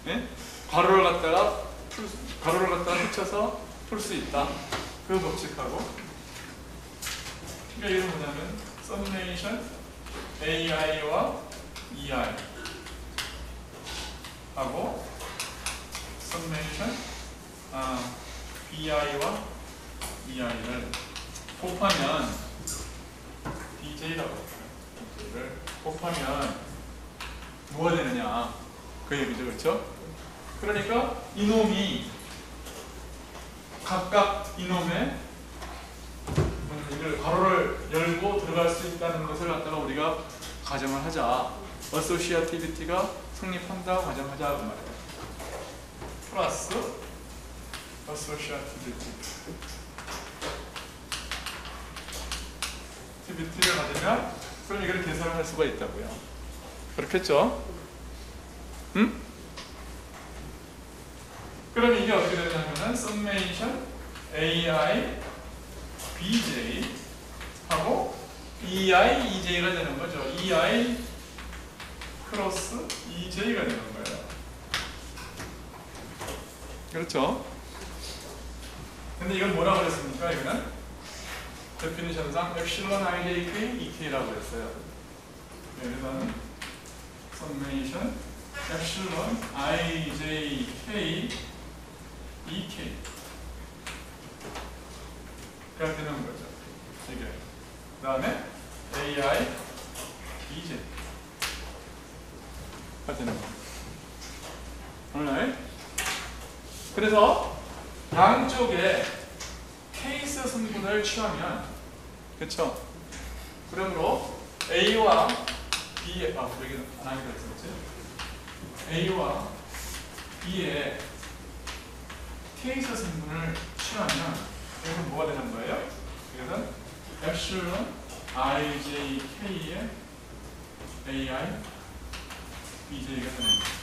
예? 가로를 갖다가 붙여서 풀 수 있다. 그 법칙하고, 그러니까 이게 뭐냐면 summation AI와 EI 하고 summation BI와 EI를 곱하면 BJ라고 해요. BJ를 곱하면 뭐가 되느냐 그 얘기죠. 그렇죠? 그러니까 이놈이 각각 이놈의 이걸 가로를 열고 들어갈 수 있다는 것을 갖다가 우리가 가정을 하자. associativity가 성립한다고 가정하자 그 말이에요. 플러스 associativity. activity를 가지면 그럼 이걸 계산할 수가 있다고요. 그렇겠죠? 응? 그럼 이게 어떻게 되냐면은 summation AI BJ 하고 EI EJ가 되는 거죠. EI 크로스 EJ가 되는 거예요. 그렇죠? 근데 이건 뭐라고 그랬습니까? 이거는 데피니션상 epsilon IJK EK라고 했어요. 그래서 summation epsilon IJK EK 가 되는 거죠. 이게 그 다음에 AI BJ 가 되는 거죠. alright? 그래서 양쪽에 케이스 성분을 취하면, 그쵸? 그러므로 A와 B의 여기는 안 하기로 했었지? A와 B의 케이스 성분을 취하면 이건 뭐가 되는 거예요? 이것은 epsilon IJK의 AI BJ가 되는 거예요.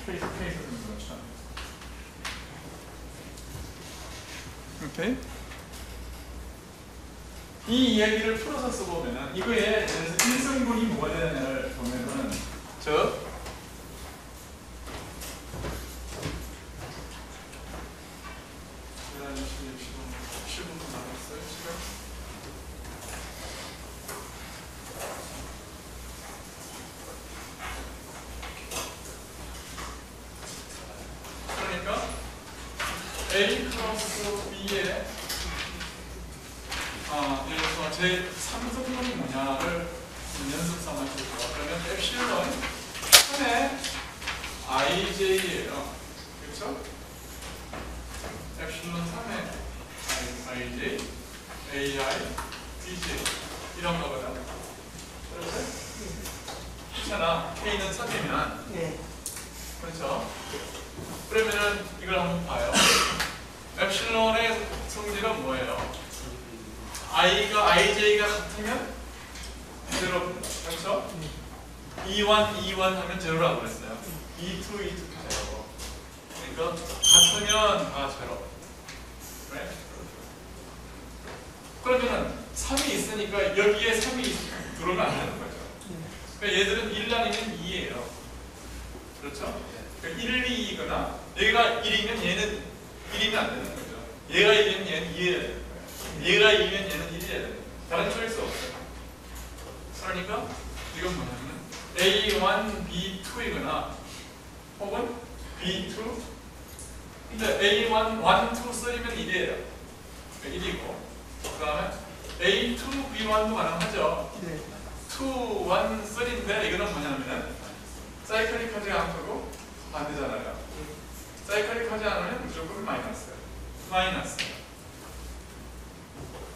케이스 성분을 취합니다. 오케이? 이 이야기를 풀어서 써보면은 이거에 대해서 1성분이 뭐가 되느냐를 보면은 즉 그러니까 A 크로스 B의 제 3성분이 뭐냐를 연습 삼아 주세요. 그러면 epsilon 3의 IJ예요. 그렇죠? epsilon 3의 IJ, AI, BJ 이런 거거든. 그렇지? 그렇잖아. K는 3이면. 네. 그렇죠? 그러면은 이걸 한번 봐요. epsilon의 성질은 뭐예요? IJ가 같으면 제로입니다. 그렇죠? E1 하면 제로라고 그랬어요. E2 제로. 그러니까 같으면 다 제로. 그래? 그러면은 3이 있으니까 여기에 3이 들어오면 안 되는 거죠. 그러니까 얘들은 1 나뉘면 2예요. 그렇죠? 그러니까 1, 2이거나 얘가 1이면 얘는 1이면 안 되는 거죠. 얘가 1이면 얘는 2해야 되는 거예요. 얘가 2면 얘는 1해야 되는 거예요. 다른 초이스 없어요. 그러니까 이건 뭐냐면 A1, B2이거나 혹은 B2 근데 A1, 1, 2, 3면 1이에요. 1이고 그 다음에 A2, B1도 가능하죠. 2, 1, 3인데 이거는 뭐냐면 사이클릭하지 않고 반대잖아요. 사이클릭하지 않으면 무조건 마이너스예요. 마이너스.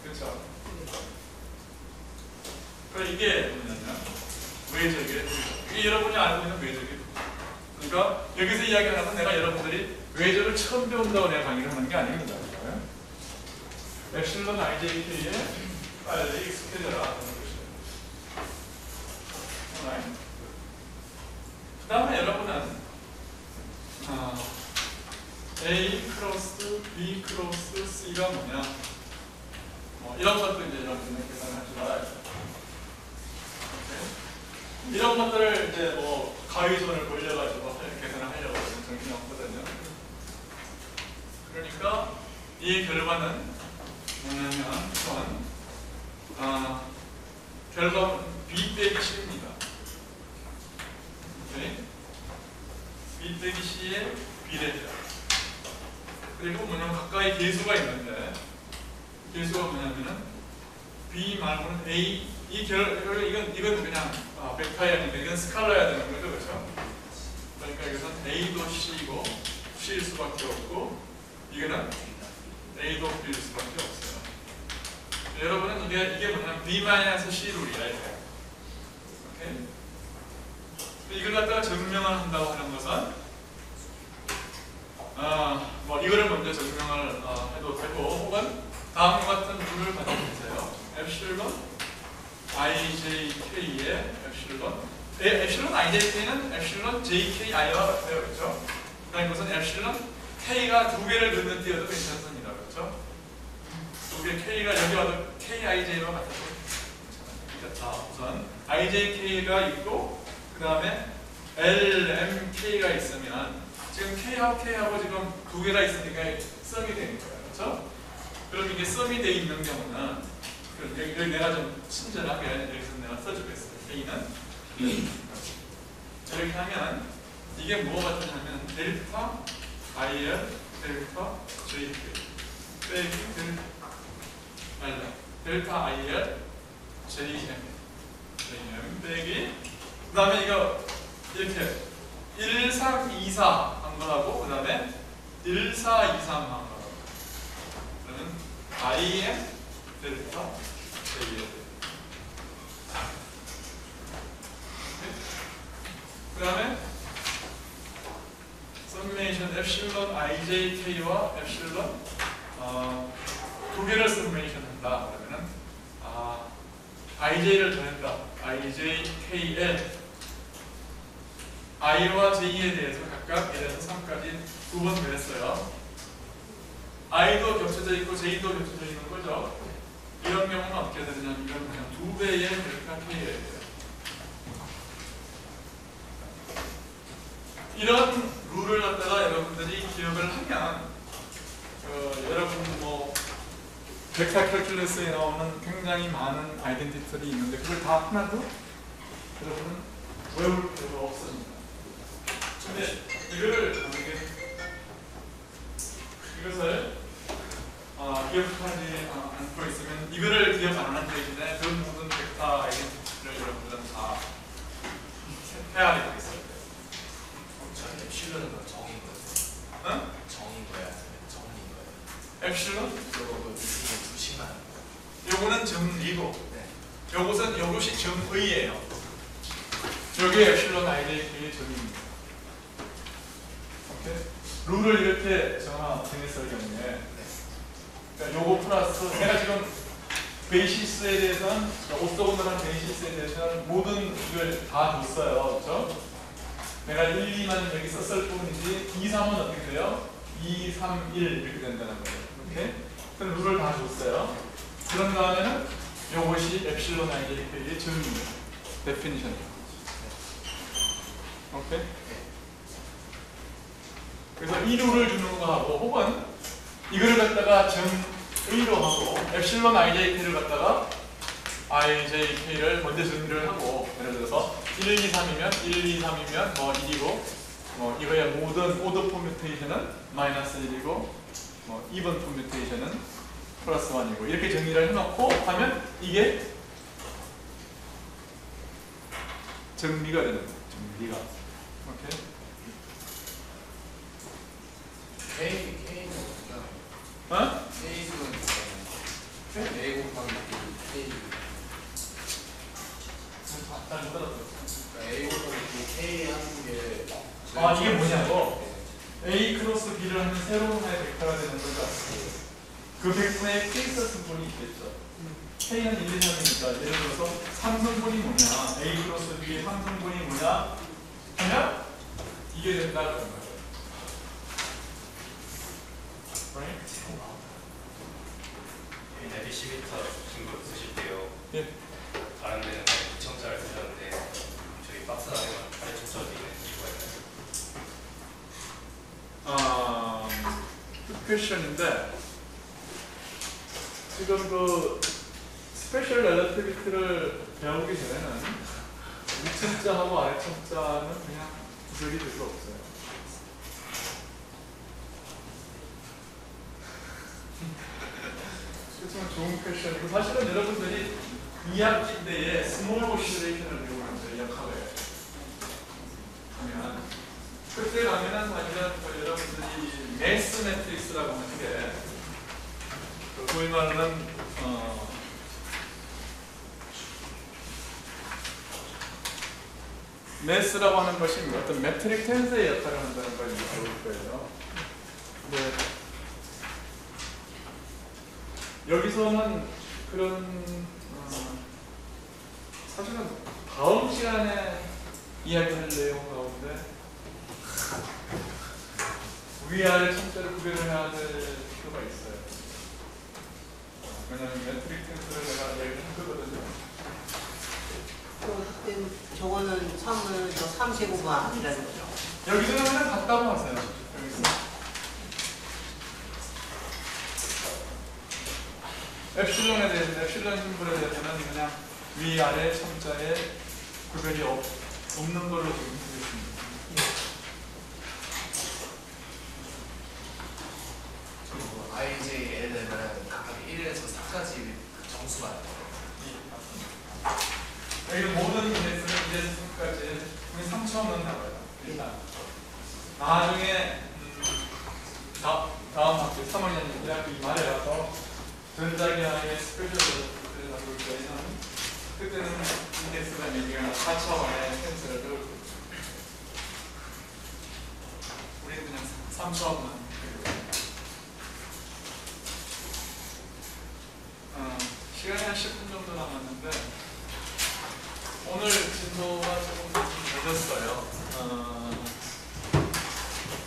그렇죠? 그러니까 이게 뭐냐면 외적의 이게 여러분이 알고 있는 외적의 그러니까 여기서 이야기하는 건 내가 여러분들이 외적을 처음 배운다고 내가 강의를 하는 게 아닙니다. 엡실론 IJK에 빨리 익숙해져라. 그 다음에 여러분은 A 크로스 B 크로스 C가 뭐냐 이런 것도 이제 여러분들 계산할 줄 알아야 돼요. 이런 것들을 이제 뭐 가위손을 돌려가지고 계산을 하려고 정신이 없거든요. 그러니까 이 결과는 뭐냐면 결과는 B 빼기 C입니다. 오케이? B 빼기 C의 비례죠. 그리고 뭐냐면 가까이 계수가 있는데 계수가 뭐냐면은 B 말고는 A 이건 그냥 벡터야 아닌데 이건 스칼라야 되는 거죠, 그렇죠? 그러니까 이것은 A도 C이고 C일 수밖에 없고 이거는 A도 B일 수밖에 없어요. 여러분은 이게 뭐냐면 B-C 룰이야 이게. 오케이? 이걸 갖다가 증명을 한다고 하는 것은 뭐 이거를 먼저 증명을 해도 되고 혹은 다음과 같은 룰을 가지고 계세요. 엡실론 IJK의 엡실론 IJK는 엡실론 JKI와 같아요, 그렇죠? 그러니까 이것은 엡실론 K가 두 개를 넣는 띄어도 괜찮습니다, 그렇죠? 두 개 K가 여기 와도 KIJ와 같아도 괜찮아요. 우선 IJK가 있고 그 다음에 LMK가 있으면 지금 K하고 K하고 지금 두 개가 있으니까 썸이 되는 거예요, 그렇죠? 그럼 이게 썸이 돼 있는 경우는 여기 내가 좀 친절하게 여기서 내가 써주겠어요. K는 이렇게 하면 이게 뭐가 되냐면 델타 IL 델타 JK 빼기 델타 IL JM 빼기 그 다음에 이거 이렇게 1, 3, 2, 4 한 거하고 그 다음에 1, 4, 2, 3 한 거하고 그러면 IM 델타 JM 그 다음에 서메이션 엡실론 IJK와 엡실론 두 개를 서메이션 한다 그러면은 IJ를 더했다 IJKL I와 J에 대해서 각각 1에서 3까지 두 번 더했어요. I도 겹쳐져 있고 J도 겹쳐져 있는 거죠. 이런 경우는 어떻게 되냐면 이건 그냥 2배의 델타 K예요. 이런 룰을 갖다가 여러분들이 기억을 하면 여러분 뭐 벡터 캘큘러스에 나오는 굉장히 많은 아이덴티티들이 있는데 그걸 다 하나도 여러분은 외울 필요가 없습니다. 근데 이것을 기억하지 않고 있으면 이거를 기억 안 하는 대신에 그 모든 벡터 아이덴티티를 여러분들은 다 헤아리고 있어요. 엡실론은 정인 거예요? 응? 정인 거야? 정인 거예요? 엡실론? 요거 두 시만. 요거는 정리고 네. 요것이 정의예요. 여기에 엡실론 IJK의 정의입니다. 오케이? 룰을 이렇게 정했을 경우에 그러니까 요거 플러스 내가 지금 베이시스에 대해서는 오토고널한 베이시스에 대해서는 모든 이걸 다 줬어요. 그렇죠? 내가 1, 2만 여기 썼을 뿐이지 2, 3은 어떻게 돼요? 2, 3, 1 이렇게 된다는 거예요. 오케이? 그럼 룰을 다 줬어요. 그런 다음에는 이것이 엡실론 IJK의 정의입니다. 데피니션. 오케이? 그래서 이 룰을 주는 거하고 혹은 이거를 갖다가 정의로 하고 엡실론 IJK를 갖다가 IJK를 먼저 정의를 하고 예를 들어서 1, 2, 3이면 1, 2, 3이면 뭐 1이고 뭐 이거의 모든 오더 포뮤테이션은 마이너스 1이고 뭐 이번 포뮤테이션은 플러스 1이고 이렇게 정의를 해놓고 하면 이게 정리가 되는 거예요. 정리가. 오케이. K는 어떻게 어? K는 A 곱하기 K. 잘 들었어. A 곱하기 K 하는 게. 아 이게 뭐냐고? A 크로스 B를 하면 새로운 하나의 벡터가 되는 거죠. 그 벡터에 K서 승분이 있겠죠. K는 1, 2, 3이니까 예를 들어서 3승분이 뭐냐? A 크로스 B의 3승분이 뭐냐? 하면 이게 된다는 거예요. 네, 데시미터 증거 쓰실 때요. 예. 다른 데는 청자를 쓰셨는데 저희 박스 안에만 아래 청자가 있는 이유가 있나요? good question인데 지금 그 스페셜 렐러티비티를 배우기 전에는 위청자하고 아래청자는 그냥 구별이 될 수 없어요. 그렇지만 좋은 퀘션이고 사실은 여러분들이 2학기 때에 스몰 오시레이션을 배우는데 역학을 하면 그때 가면은 사실은 여러분들이 매스 매트릭스라고 하는 게 소위 말하는 매스라고 하는 것이 어떤 매트릭 텐스의 역할을 한다는 걸 배울 거예요. 근데 여기서는 그런 사실은 다음 시간에 이야기할 내용 가운데 위아래 청자를 구별을 해야 될 필요가 있어요. 왜냐하면 매트릭 텐스를 내가 이야기를 한 거거든요. 그때 저거는 3은 저 3제곱만 아니라는 거죠. 여기서는 그냥 같다고 하세요. 여기서. 엡실론에 대해서 엡실론 심볼에 대해서는 그냥 위아래 청자에 구별이 없는 걸로 지금 하겠습니다. IJL은 각각 1에서 4까지 점수가 여기 모든 인덱스는 1에서 3까지 3처음은 나와요. 일단 나중에 다음 학기 3학년 1학기 말에 와서 전자기하의 스페셜을 다룰 때에는 그때는 인덱스가 4개가 4차원의 텐스를 배울 거예요. 우리는 그냥 3차원만 시간이 한 10분 정도 남았는데 오늘 진도가 조금 늦었어요.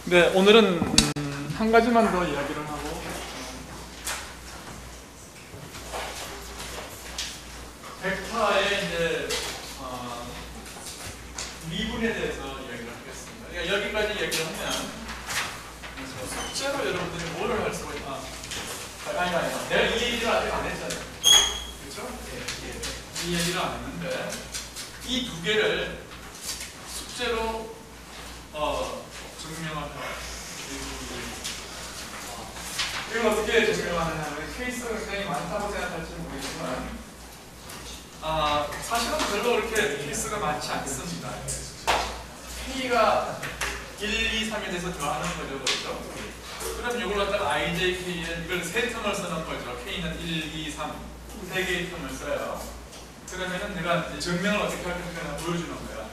네, 오늘은 한 가지만 더 이야기를 하고 벡터의 이제 미분에 대해서 이야기를 하겠습니다. 그러니까 여기까지 얘기를 하면 숙제로 여러분들이 뭐를 할 수가 있나? 아니 내가 이 얘기를 아직 안 했잖아요. 그렇죠? 이 얘기를 안 했는데 이 두 개를 숙제로 증명하면 이걸 어떻게 증명하느냐면 케이스가 굉장히 많다고 생각할지 모르겠지만 사실은 별로 그렇게 케이스가 많지 않습니다. K가 1, 2, 3에 대해서 더하는 거죠. 그렇죠? 그럼 이걸 갖다가 IJK는 이걸 세 텀을 쓰는 거죠. K는 1, 2, 3 세 개의 텀을 써요. 그러면은 내가 증명을 어떻게 할 건가 보여주는 거야.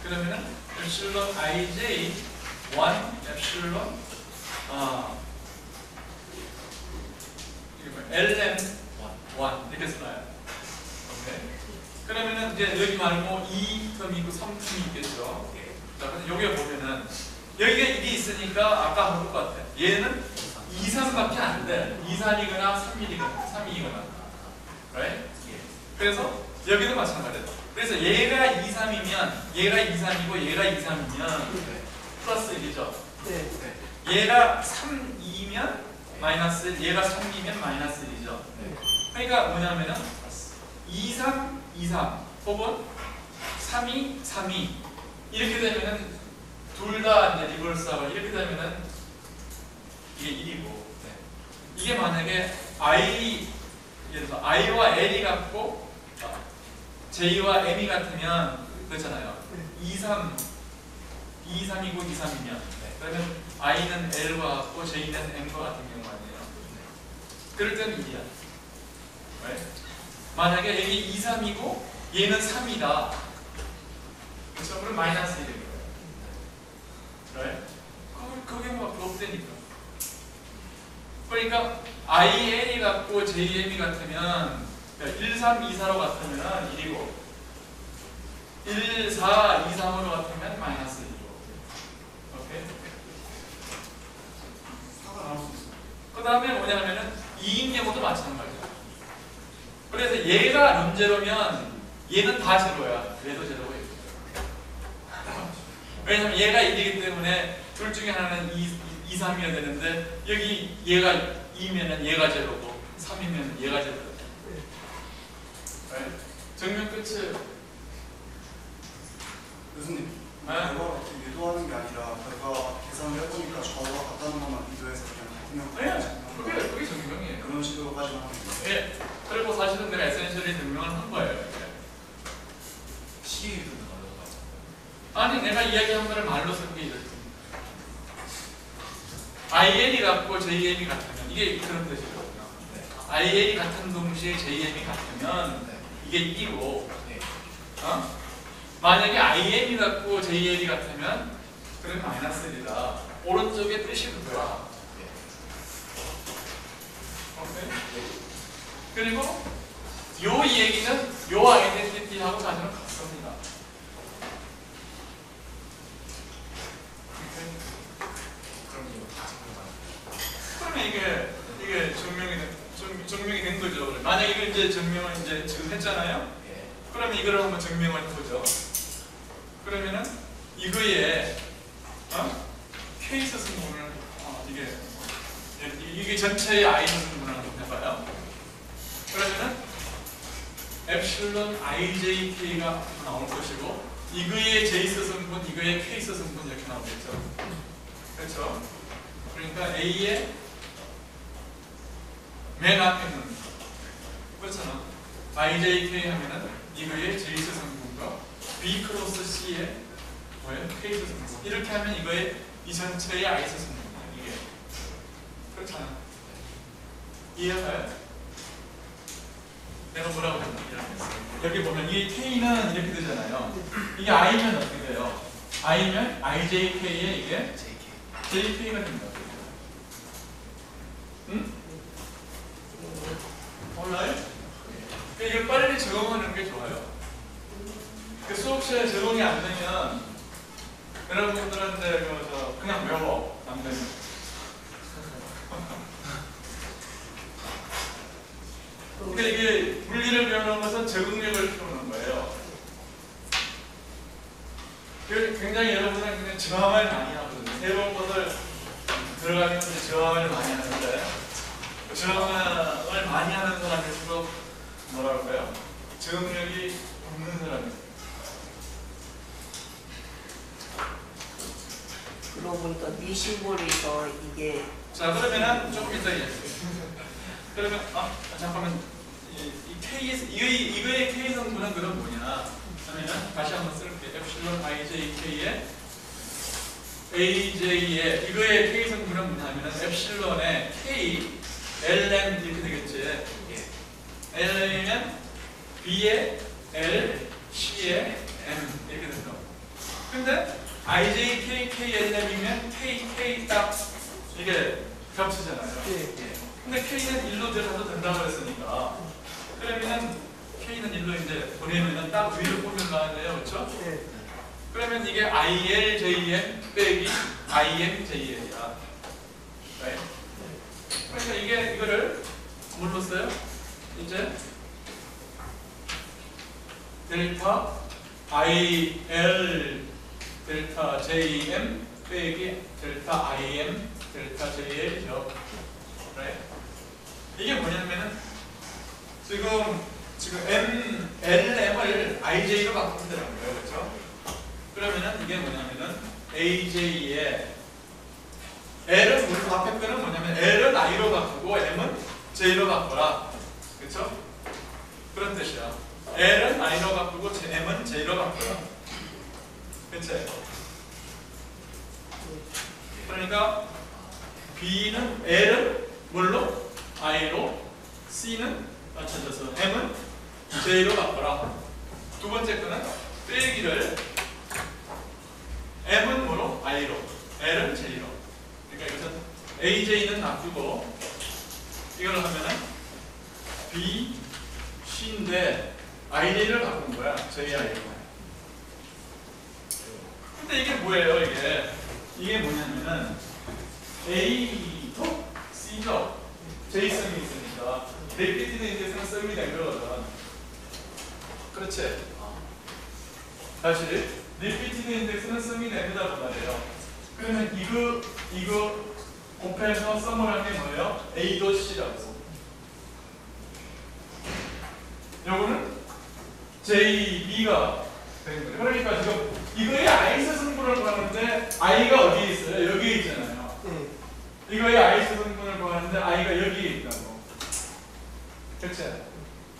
그러면은 엡실론 IJ 1 엡실론 LM 1 이렇게 써놔요. 오케이. 그러면은 이제 여기 말고 2텀이 있고 3텀이 있겠죠. 자, 근데 여기 보면은 여기가 1이 있으니까 아까 한 것 같아. 얘는 2, 3밖에 안 돼. 2, 3이거나 3이거나 3이거나. 그래서 여기도 마찬가지다. 그래서 얘가 2, 3이면 얘가 2, 3이고 얘가 2, 3이면 플러스 1이죠. 네. 얘가 3, 2면 마이너스 1, 얘가 3, 2면 마이너스 1이죠. 그러니까 뭐냐면은 2, 3, 2, 3 혹은 3, 2, 3, 2 이렇게 되면은 둘 다 이제 리버스하고 이렇게 되면은 이게 1이고 이게 만약에 I 예를 들어서 I와 L이 같고 J와 M이 같으면 그렇잖아요. 2, 3, 2, 3이고 2, 3이면 그러면 I는 L과 같고 J는 M과 같은 경우 아니에요. 그럴 때는 1이야. 만약에 여기 2, 3이고 얘는 3이다. 그렇죠? 그럼 마이너스 1인 거예요. 그게 뭐 없대니까. 그러니까 IL이 같고 JM이 같으면 1, 3, 2, 4로 같으면 1이고 1, 4, 2, 3으로 같으면 마이너스 1이고 오케이? 그 다음에 뭐냐면은 2인 경우도 마찬가지야. 그래서 얘가 논제로면 얘는 다 제로야. 얘도 제로고 얘도 제로. 왜냐면 얘가 1이기 때문에 둘 중에 하나는 2, 3이어야 되는데 여기 얘가 2면은 얘가 제로고 3이면 얘가 제로다. 정면 끝이 교수님, 네? 결과가 이렇게 유도하는 게 아니라 결과 계산을 해보니까 저와 같다는 것만 비교해서 그냥 같으면 그게 증명이에요. 그런 식으로까지만 하는 거예요. 예. 그리고 사실은 내가 에센셜리 증명을 한 거예요. 시위도 나오는 아니 내가 이야기한 거를 말로 쓰는 게 이렇습니다. IL이 같고 JM이 같으면 이게 그런 뜻이거든요. IL이 같은 동시에 JM이 같으면 이게 1이고 만약에 IM이 같고 JL이 같으면 그러면 마이너스 1이다. 오른쪽에 뜻이 그거야. 오케이? 그리고 요 얘기는 요 아이덴티티하고 사실은 같습니다. 그럼 이거 다 증명하는 그러면 이게 증명이 된 거죠. 만약 이걸 이제 증명을 이제 지금 했잖아요. 그러면 이거를 한번 증명을 해보죠. 그러면은 이거에 케이스 승분을 이게 전체의 아이스 승분을 한번 해봐요. 그러면은 엡실론 IJK가 나올 것이고 이거의 제이스 승분, 이거의 케이스 승분 이렇게 나오겠죠. 그렇죠? 그러니까 A의 맨 앞에 있는 그렇잖아. IJK 하면은 이거의 제이스 성분과 B 크로스 C의 뭐예요? 케이스 성분. 이렇게 하면 이거의 이 전체의 아이스 성분이야. 이게 그렇잖아. 이해가요? 내가 뭐라고 했나? 이렇게 했어. 여기 보면 이 K는 이렇게 되잖아요. 이게 I면 어떻게 돼요? I면 IJK에 이게 JK가 됩니다. 응? 몰라요? 이걸 빨리 적응하는 게 좋아요. 수업 시간에 적응이 안 되면 여러분들한테 그냥 외워. 안 되면. 그러니까 이게 물리를 배우는 것은 적응력을 키우는 거예요. 굉장히 여러분은 그냥 저항을 많이 하거든요. 새로운 것을 들어가면 저항을 많이 하는데 저항을 많이 하는 사람일수록 뭐라 그럴까요? 적응력이 없는 사람이에요. 그러고 보니까 미시볼에서 이게 자 그러면은 조금 이따 얘기할게요. 그러면 잠깐만 이 K에서 이거의 K 성분은 그럼 뭐냐? 그러면 다시 한번 쓸게요. 엡실론 IJK의 AJ의 이거의 K 성분은 뭐냐면 엡실론의 K LM 이렇게 되겠지. L이면 B의 L, C의 M 이렇게 된다. 근데 IJK, KLM이면 K 딱 이게 겹치잖아요. 근데 K는 1로 들어가도 된다고 했으니까 그러면은 K는 1로 이제 보내면은 딱 위로 보면 나와요. 그렇죠? 그러면 이게 ILJM 빼기 IMJL이야. 네? 그러니까 이거를 뭘로 써요? 이제 델타 IL 델타 JM 빼기 델타 IM 델타 JL이죠. right? 이게 뭐냐면은 지금 LM을 IJ로 바꾸면 되는 거예요. 그렇죠? 그러면은 이게 뭐냐면은 AJ에 L은 우리 앞에 거는 뭐냐면 L은 I로 바꾸고 M은 J로 바꿔라. 그렇죠? 그런 뜻이야. L은 I로 바꾸고 M은 J로 바꿔라. 그치? 그러니까 B는 L은 뭘로? I로, C는 맞춰져서 M은 J로 바꿔라. 두 번째 거는 빼기를 M은 뭐로? I로, L은 J로. 그러니까 이것은 AJ는 놔두고 이걸 하면은 B, C인데 IJ를 바꾼 거야. JI로. 근데 이게 뭐예요? 이게 뭐냐면은 A도 C죠. J성이 있으니까 리피티드 인덱스는 썸이 된 거거든. 그렇지? 다시 리피티드 인덱스는 썸이 된 거다 말이에요. 그러면 이거 곱해서 썸을 한 게 뭐예요? A도 C라고. 요거는 JB가 된 거예요. 그러니까 지금 이거의 I수 성분을 구하는데 I가 어디에 있어요? 여기에 있잖아요. 이거의 I수 성분을 구하는데 I가 여기에 있다고. 그렇지?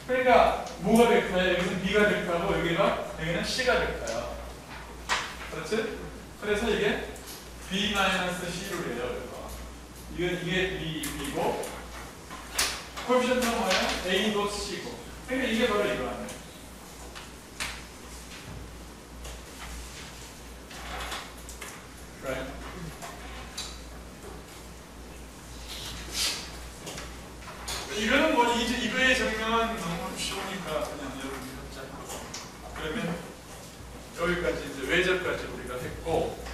그러니까 뭐가 벡터야? 여기는 B가 벡터고 여기는 C가 벡터야. 그렇지? 그래서 이게 B-C로 해요. 이게 B고 코에피션트는 뭐예요? A도 C고. 그러니까 이게 바로 이거 아니에요. Right? 이거는 뭐 이거의 정명은 너무 쉬우니까 그냥 여러분이 합작. 그러면 여기까지 이제 외접까지 우리가 했고.